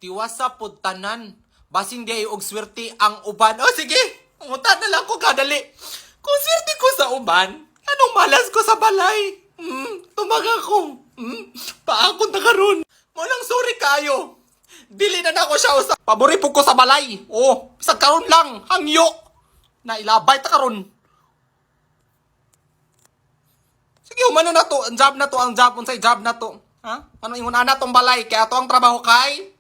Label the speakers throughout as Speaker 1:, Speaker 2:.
Speaker 1: Tiwas sa pudtanan. Basing di ay og swerte ang uban. O sige, ungutan na lang ko kadali. Kung swerte ko sa uban, anong malas ko sa balay? Tumaga ko. Paakon na karon. Walang sorry kayo. Dili na nako siya usa. Pabori po ko sa balay. Oh, sa karon lang, hangyo. Na ilabay ta karon. Sige, umano na to. Ang job na to, ang job. Unsay job na to. Ha? Ano ingon na tong balay? Kaya to ang trabaho kay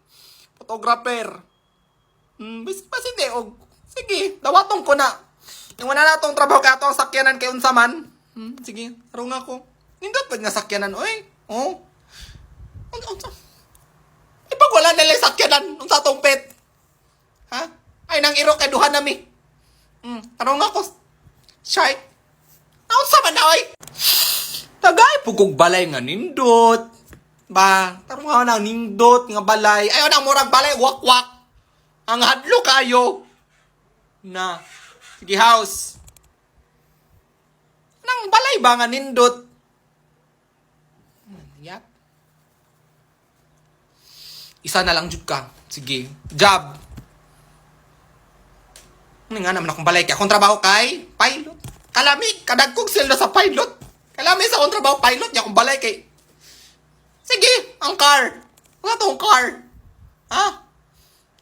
Speaker 1: photographer. Bas hindi. O, sige, dawatong ko na. Ingon na tong trabaho kaya to ang sakyanan kay unsa man. Sige, arong ako. Nindot pa nga sakyanan. Oy, oh. Ipag wala na lang sakyanan. Unsa tong pet? Ha? Ay, nang iro kay duha nami. Arong ako. Shy. Unsa man na, oy? Tagay pugog balay nga nindot. Ba, tarong nga nang nindot nga balay. Ayaw nang murag balay, wak-wak. Ang hadlo kayo. Na. Sige, house. Nang balay ba nga nindot? Yap. Isa na lang jud ka. Sige. Job. Ano nga naman akong balay kaya akong trabaho kay pilot. Kalami, kadagkog sila sa pilot. Kalami sa akong trabaho pilot niya akong balay kay. Sige, ang car. Wala tong car. Ha?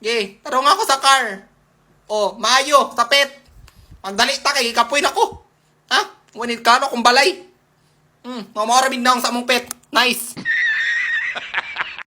Speaker 1: Sige, tarong ako sa car. Oh, maayo, tapet. Magdali ta kay kapoy na ko. Ha? Ngunit kano akong balay. Mamaraming na sa among pet. Nice.